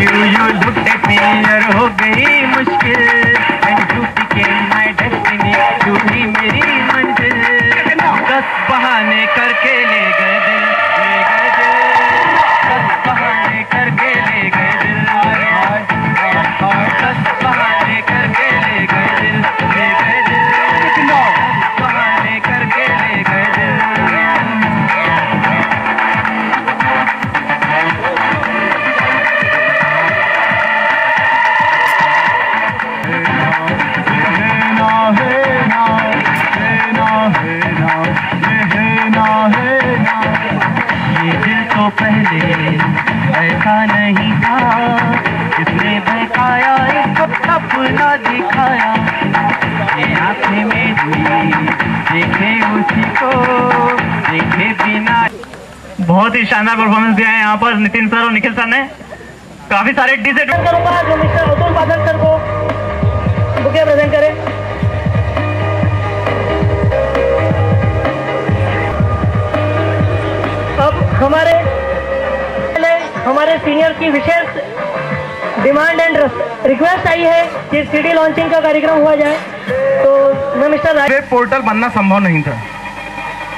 You looked at me और हो गई मुश्किल and you became my destiny तू ही मेरी मंजिल 10 बहाने करके ले गए दिल 10 बहाने करके ले गए दिल 10 बहाने करके ले गए दिल 10 बहाने करके ले गए दिल तो पहले ऐसा नहीं था इसने बहकाया एक सपना दिखाया ये आंखें मेरी देखे उसी को देखे बिना। बहुत ही शानदार परफॉर्मेंस दिया है यहाँ पर नितिन सर और निखिल सर ने। काफी सारे डीजे करूंगा जो मिस्टर अतुल बादल सर को बुके प्रेजेंट करें। अब हमारे सीनियर की विशेष डिमांड एंड रिक्वेस्ट आई है कि सीडी लॉन्चिंग का कार्यक्रम हुआ जाए। तो मैं मिस्टर वेब पोर्टल बनना संभव नहीं था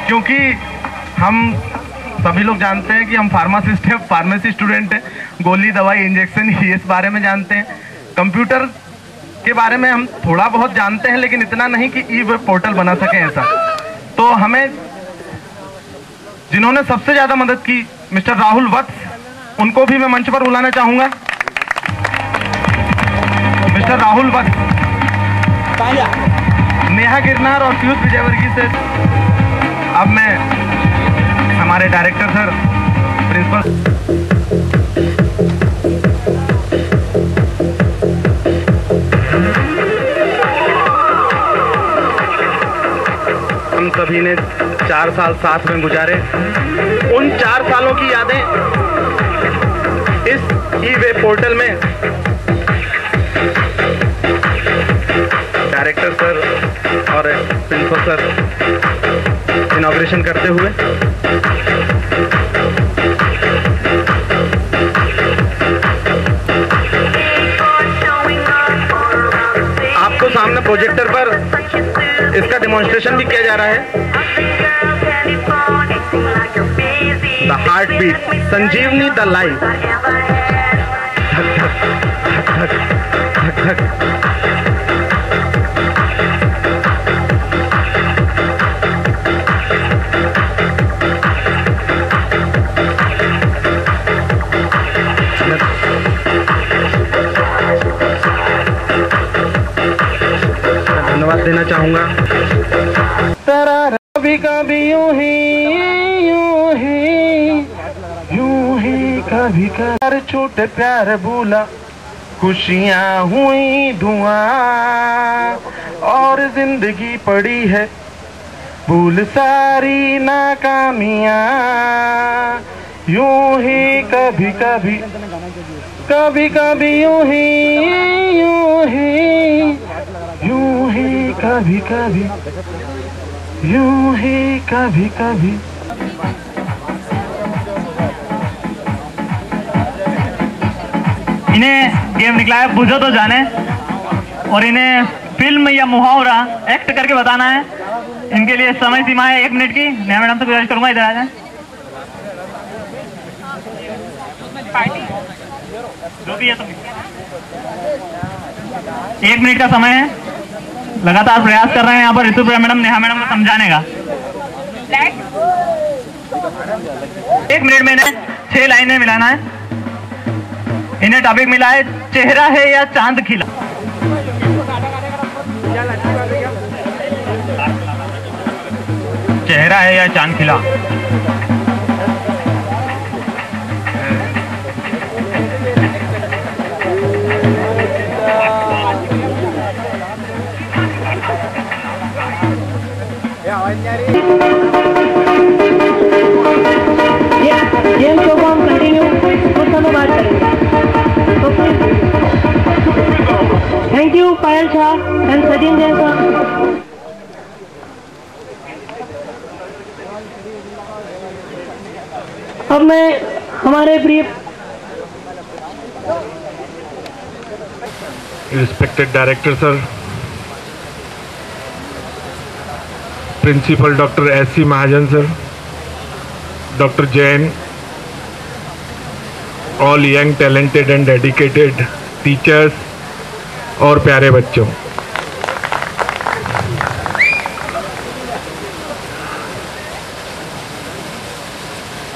क्योंकि हम सभी लोग जानते हैं कि हम फार्मासिस्ट हैं, फार्मेसी स्टूडेंट हैं, गोली दवाई इंजेक्शन इस बारे में जानते हैं। कंप्यूटर के बारे में हम थोड़ा बहुत जानते हैं लेकिन इतना नहीं कि ई वेब पोर्टल बना सके ऐसा। तो हमें जिन्होंने सबसे ज्यादा मदद की मिस्टर राहुल वत्स, उनको भी मैं मंच पर बुलाना चाहूंगा। मिस्टर राहुल वत्स, नेहा गिरनार और पीयूष विजयवर्गीय से। अब मैं हमारे डायरेक्टर सर, प्रिंसिपल हम सभी ने 4 साल साथ में गुजारे। उन 4 सालों की यादें इस ई वेब पोर्टल में डायरेक्टर सर और प्रिंसिपल सर इनॉग्रेशन करते हुए आपको सामने प्रोजेक्टर पर इसका डेमोन्स्ट्रेशन भी किया जा रहा है। The heart beat, Sanjeevani the life. धक धक धक धक धक। धन्यवाद देना चाहूंगा। कभी कभी यूं ही कभी कर छूटे प्यार भूला, खुशियां हुई धुआं और जिंदगी पड़ी है भूल सारी नाकामियां। यूं ही कभी कभी यूं ही कभी कभी। इन्हें गेम निकला है बुझो तो जाने, और इन्हें फिल्म या मुहावरा एक्ट करके बताना है। इनके लिए समय सीमा है 1 मिनट की। मैं मैडम से गुजारिश करूंगा इधर आ जाए। जो भी है तो 1 मिनट का समय है। लगातार प्रयास कर रहे हैं यहाँ पर ऋतु मैडम, नेहा मैडम को समझाने का। 1 मिनट में इन्हें 6 लाइनें मिलाना है। इन्हें टॉपिक मिला है चेहरा है या चांद खिला। चेहरा है या चांद खिला। गेम शो को हम कंटिन्यू कुछ समय बाद करेंगे। Thank you Payal Shah and Sachin Jain sir. अब मैं हमारे प्रिय respected director sir, principal doctor S.C. Mahajan sir, doctor Jain, all young talented and dedicated teachers और प्यारे बच्चों,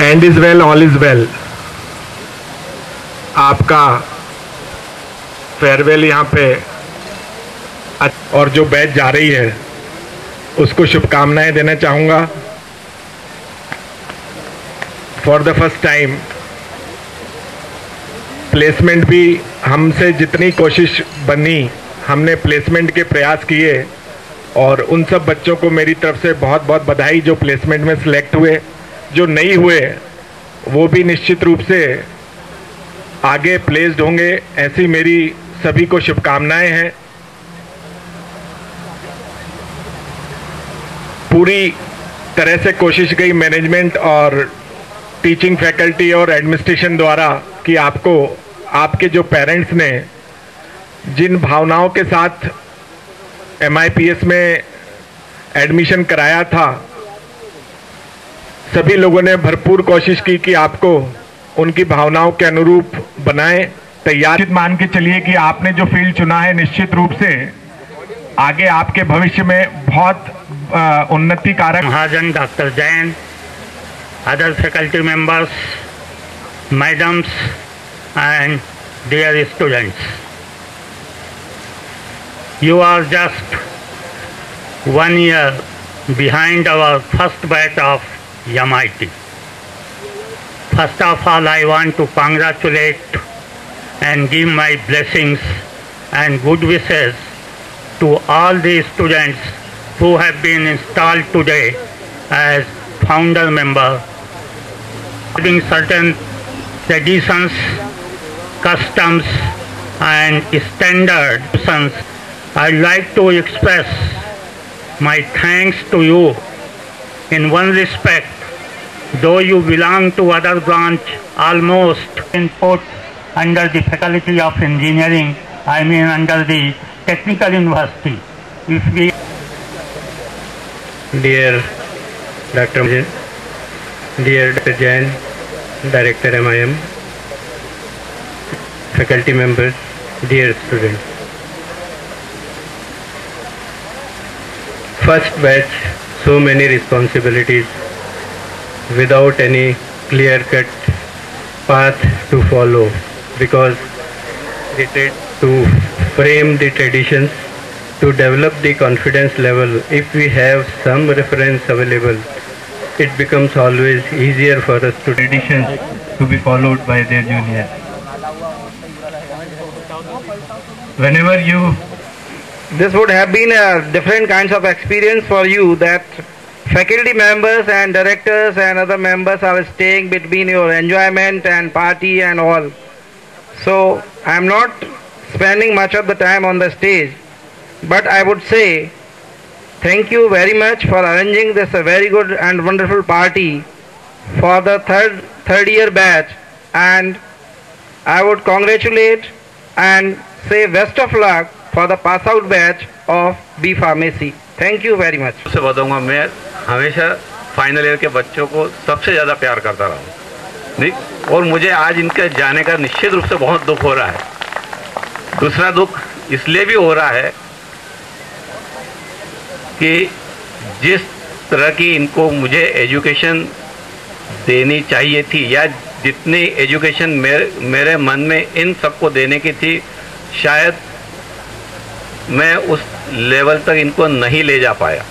and is well all is well. आपका फेयरवेल यहाँ पे और जो बैच जा रही है उसको शुभकामनाएं देना चाहूँगा। For the first time placement भी हमसे जितनी कोशिश बनी हमने प्लेसमेंट के प्रयास किए और उन सब बच्चों को मेरी तरफ से बहुत बहुत बधाई जो प्लेसमेंट में सिलेक्ट हुए। जो नहीं हुए वो भी निश्चित रूप से आगे प्लेस्ड होंगे, ऐसी मेरी सभी को शुभकामनाएं हैं। पूरी तरह से कोशिश गई मैनेजमेंट और टीचिंग फैकल्टी और एडमिनिस्ट्रेशन द्वारा कि आपको आपके जो पेरेंट्स ने जिन भावनाओं के साथ MIPS में एडमिशन कराया था, सभी लोगों ने भरपूर कोशिश की कि आपको उनकी भावनाओं के अनुरूप बनाएं, तैयार मान के चलिए कि आपने जो फील्ड चुना है निश्चित रूप से आगे आपके भविष्य में बहुत उन्नति कारक। Mahajan, doctor Jain, other faculty members, madams and dear students, you are just 1 year behind our first batch of MIT. First of all, I want to congratulate and give my blessings and good wishes to all the students who have been installed today as founder member. Having certain traditions, customs and standards, I'd like to express my thanks to you in one respect. Though you belong to other branch, almost put under the Faculty of Engineering, I mean under the Technical University. If we Dear Dr. Majan, dear Dr. Jain, Director MIM, faculty members, dear students. First batch, so many responsibilities without any clear-cut path to follow, because to frame the traditions, to develop the confidence level, if we have some reference available, it becomes always easier for us to traditions to be followed by their juniors. Whenever you, this would have been a different kinds of experience for you, that faculty members and directors and other members are staying between your enjoyment and party and all. So I am not spending much of the time on the stage, but I would say thank you very much for arranging this a very good and wonderful party for the third year batch, and I would congratulate and say best of luck for the pass out batch of B Pharmacy. Thank you very much. से बताऊंगा, मैं हमेशा final year के बच्चों को सबसे ज़्यादा प्यार करता रहा हूँ, नहीं, और मुझे आज इनके जाने का निश्चित रूप से बहुत दुख हो रहा है। दूसरा दुख इसलिए भी हो रहा है कि जिस तरह की इनको मुझे एजुकेशन देनी चाहिए थी, या जितनी एजुकेशन मेरे मन में इन सबको देने की थी, शायद मैं उस लेवल तक इनको नहीं ले जा पाया।